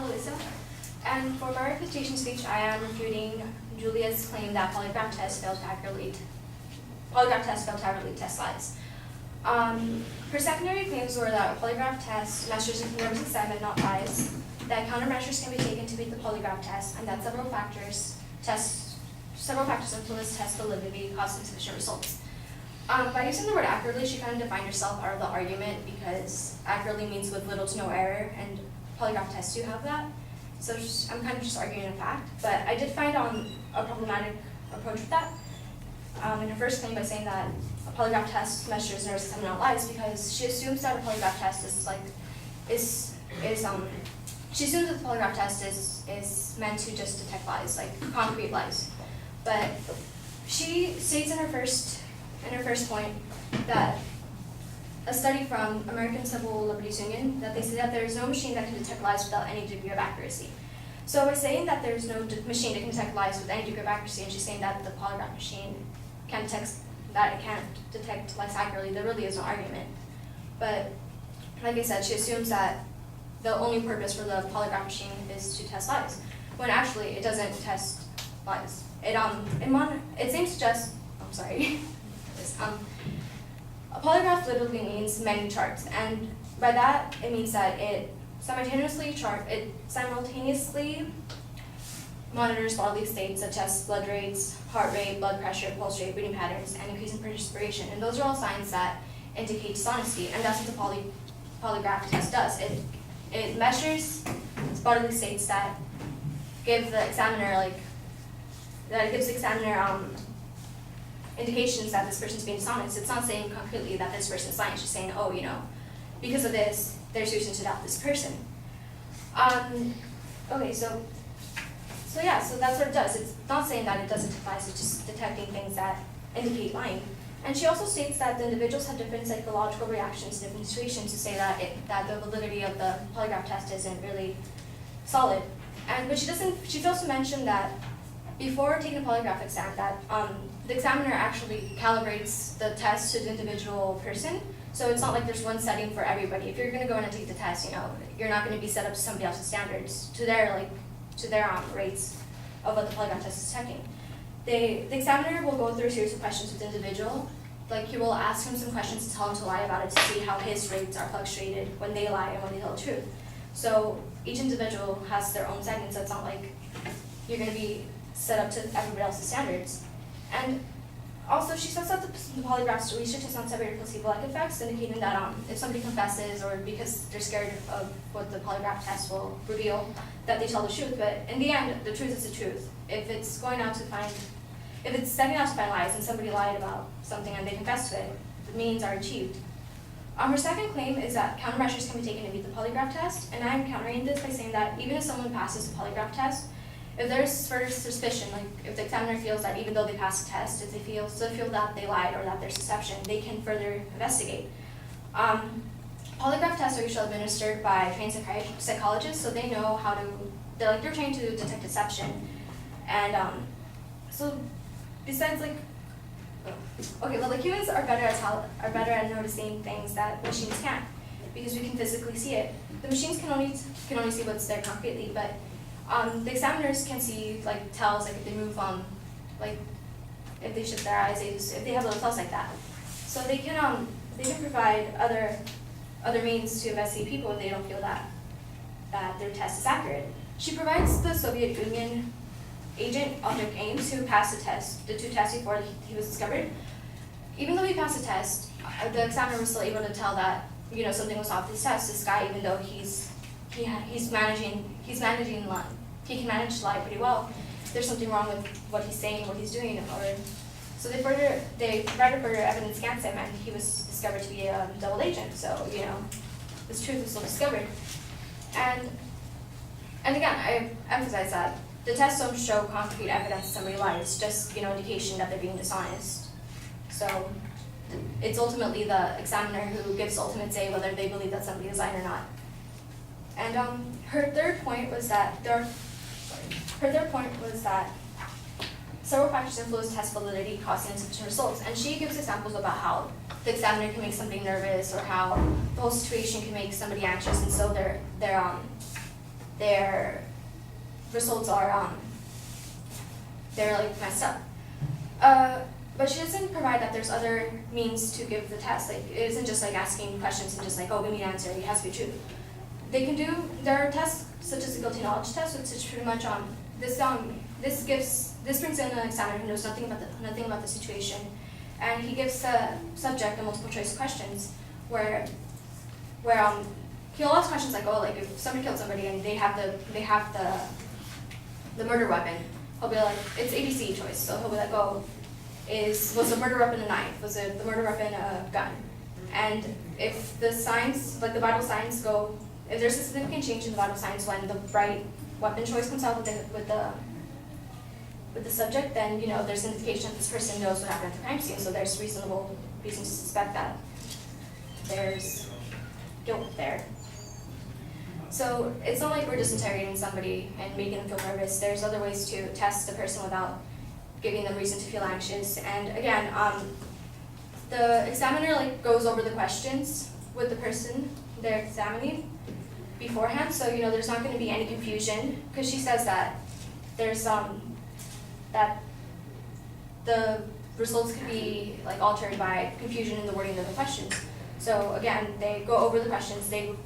Eloisa, and for my refutation speech, I am refuting Julia's claim that polygraph tests fail to accurately test lies. Her secondary claims were that a polygraph test measures nervous excitement, not lies, that countermeasures can be taken to beat the polygraph test, and that several factors influence test validity, cause insufficient results. By using the word accurately, she kind of defined herself out of the argument because accurately means with little to no error, and polygraph tests do have that. So I'm kind of just arguing a fact, but I did find a problematic approach with that in her first claim by saying that a polygraph test measures nervous excitement, not lies, because she assumes that a polygraph test she assumes that the polygraph test is meant to just detect lies, like concrete lies. But she states in her first point that a study from American Civil Liberties Union, that they say that there is no machine that can detect lies without any degree of accuracy. So by saying that there's no machine that can detect lies with any degree of accuracy, and she's saying that the polygraph machine can't detect lies accurately, there really is no argument. But like I said, she assumes that the only purpose for the polygraph machine is to test lies, when actually it doesn't test lies. It seems to just, I'm sorry, a polygraph literally means many charts, and by that it means that it simultaneously monitors bodily states such as blood rates, heart rate, blood pressure, pulse rate, breathing patterns, and increase in perspiration. And those are all signs that indicate dishonesty, and that's what the polygraph test does. It measures bodily states that give the examiner indications that this person's being dishonest. It's not saying concretely that this person's lying. It's just saying, oh, because of this, there's reason to doubt this person. Okay, so that's what it does. It's not saying that it doesn't detect lies, it's just detecting things that indicate lying. And she also states that the individuals have different psychological reactions to different situations, to say that the validity of the polygraph test isn't really solid. But she fails to mention that before taking a polygraph exam, that the examiner actually calibrates the test to the individual person. So it's not like there's one setting for everybody. If you're going to go in and take the test, you're not going to be set up to somebody else's standards, to their rates of what the polygraph test is checking. The examiner will go through a series of questions with the individual. Like, he will ask him some questions to tell him to lie about it, to see how his rates are fluctuated when they lie and when they tell the truth. So each individual has their own settings, so it's not like you're going to be set up to everybody else's standards. And also, she says that the polygraph's research has not separated placebo-like effects, indicating that if somebody confesses, or because they're scared of what the polygraph test will reveal, that they tell the truth. But in the end, the truth is the truth. If it's setting out to find lies, and somebody lied about something and they confess to it, the means are achieved. Her second claim is that countermeasures can be taken to beat the polygraph test, and I'm countering this by saying that even if someone passes the polygraph test, if there's further suspicion, like if the examiner feels that even though they passed the test, if they still feel that they lied or that there's deception, they can further investigate. Polygraph tests are usually administered by trained psychologists, so they know how to, they're trained to detect deception. And so besides humans are better at noticing things that machines can't, because we can physically see it. The machines can only see what's there concretely, but the examiners can see tells, if they move if they shift their eyes, if they have little tells like that. So they can provide other means to investigate people when they don't feel that their test is accurate. She provides the Soviet Union agent Aldrich Ames, who passed the two tests before he was discovered. Even though he passed the test, the examiner was still able to tell that something was off with his test. This guy, even though he can manage to lie pretty well, there's something wrong with what he's saying, what he's doing, so they provided further evidence against him, and he was discovered to be a double agent. So this truth was still discovered, and again, I emphasize that the tests don't show concrete evidence that somebody lied. It's just indication that they're being dishonest. So it's ultimately the examiner who gives the ultimate say whether they believe that somebody is lying or not. And her third point was that several factors influence test validity, causing insufficient results. And she gives examples about how the examiner can make somebody nervous, or how the whole situation can make somebody anxious, and so their results are they're like messed up. But she doesn't provide that there's other means to give the test. Like, it isn't just like asking questions and just like, oh, give me an answer, it has to be true. They can do, there are tests such as the guilty knowledge test, which is pretty much this brings in an examiner who knows nothing about the situation, and he gives the subject a multiple choice questions where he'll ask questions like, oh, like if somebody killed somebody and they have the murder weapon, he'll be like, it's ABC choice. So he'll be like, oh, was the murder weapon a knife? Was the murder weapon a gun? And if the signs, like the vital signs go, if there's a significant change in the vital signs when the right weapon choice comes out with the subject, then there's an indication that this person knows what happened at the crime scene. So there's reasonable reason to suspect that there's guilt there. So it's not like we're just interrogating somebody and making them feel nervous. There's other ways to test a person without giving them reason to feel anxious. And again, the examiner goes over the questions with the person they're examining beforehand. So there's not going to be any confusion, because she says that there's that the results could be altered by confusion in the wording of the questions. So again, they go over the questions, they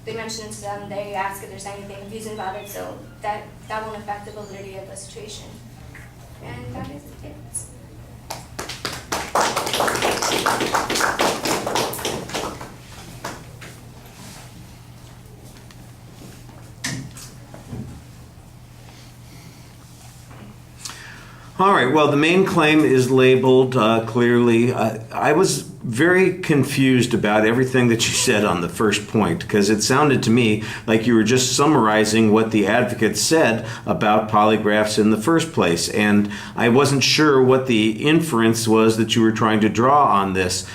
mention it to them, they ask if there's anything confusing about it, so that won't affect the validity of the situation. And that is it. All right, well, the main claim is labeled clearly. I was very confused about everything that you said on the first point, because it sounded to me like you were just summarizing what the advocate said about polygraphs in the first place, and I wasn't sure what the inference was that you were trying to draw on this.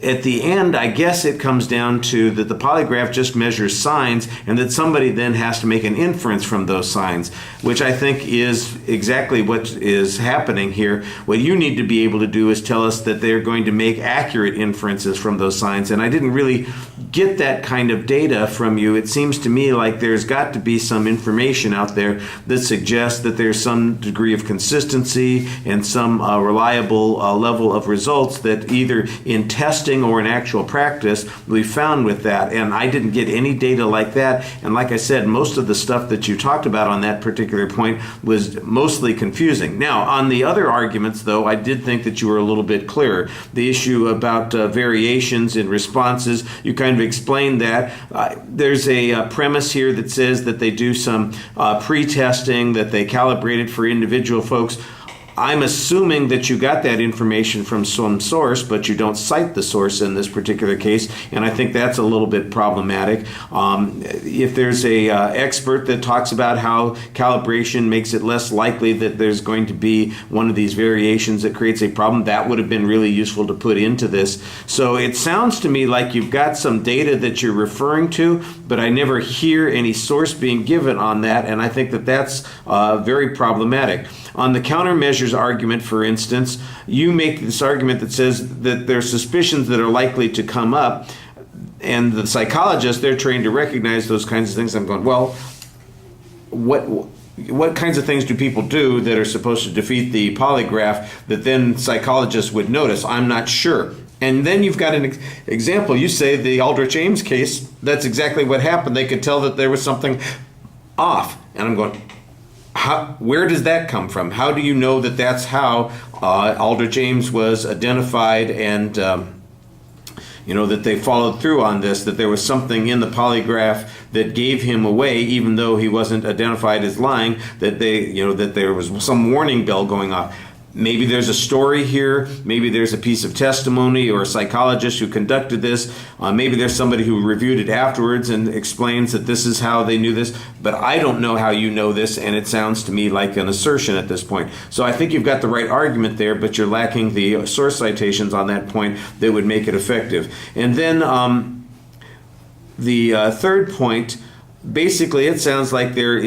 At the end, I guess it comes down to that the polygraph just measures signs, and that somebody then has to make an inference from those signs, which I think is exactly what is happening here. What you need to be able to do is tell us that they're going to make accurate inferences from those signs, and I didn't really get that kind of data from you. It seems to me like there's got to be some information out there that suggests that there's some degree of consistency and some reliable level of results that either in testing or in actual practice we found with that, and I didn't get any data like that. And like I said, most of the stuff that you talked about on that particular point was mostly confusing. Now, on the other arguments, though, I did think that you were a little bit clearer. The issue about variations in responses, you kind of explained that. There's a premise here that says that they do some pre-testing, that they calibrate it for individual folks. I'm assuming that you got that information from some source, but you don't cite the source in this particular case, and I think that's a little bit problematic. If there's a expert that talks about how calibration makes it less likely that there's going to be one of these variations that creates a problem, that would have been really useful to put into this. So it sounds to me like you've got some data that you're referring to, but I never hear any source being given on that, and I think that that's very problematic. On the countermeasures argument, for instance, you make this argument that says that there are suspicions that are likely to come up, and the psychologists, they're trained to recognize those kinds of things. I'm going, well, what kinds of things do people do that are supposed to defeat the polygraph that then psychologists would notice? I'm not sure. And then you've got an example. You say the Aldrich Ames case, that's exactly what happened. They could tell that there was something off. And I'm going, where does that come from? How do you know that that's how Aldrich Ames was identified, and that they followed through on this, that there was something in the polygraph that gave him away, even though he wasn't identified as lying, that that there was some warning bell going off? Maybe there's a story here, maybe there's a piece of testimony or a psychologist who conducted this, maybe there's somebody who reviewed it afterwards and explains that this is how they knew this, but I don't know how you know this, and it sounds to me like an assertion at this point. So I think you've got the right argument there, but you're lacking the source citations on that point that would make it effective. And then the third point, basically it sounds like there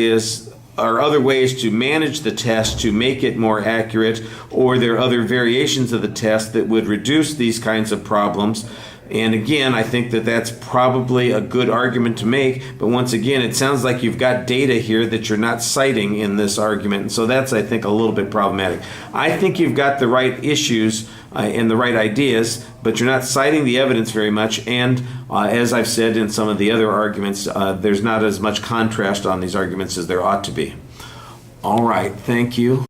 are other ways to manage the test to make it more accurate, or there are other variations of the test that would reduce these kinds of problems. And again, I think that that's probably a good argument to make, but once again, it sounds like you've got data here that you're not citing in this argument, and so that's, I think, a little bit problematic. I think you've got the right issues and the right ideas, but you're not citing the evidence very much, and as I've said in some of the other arguments, there's not as much contrast on these arguments as there ought to be. All right, thank you.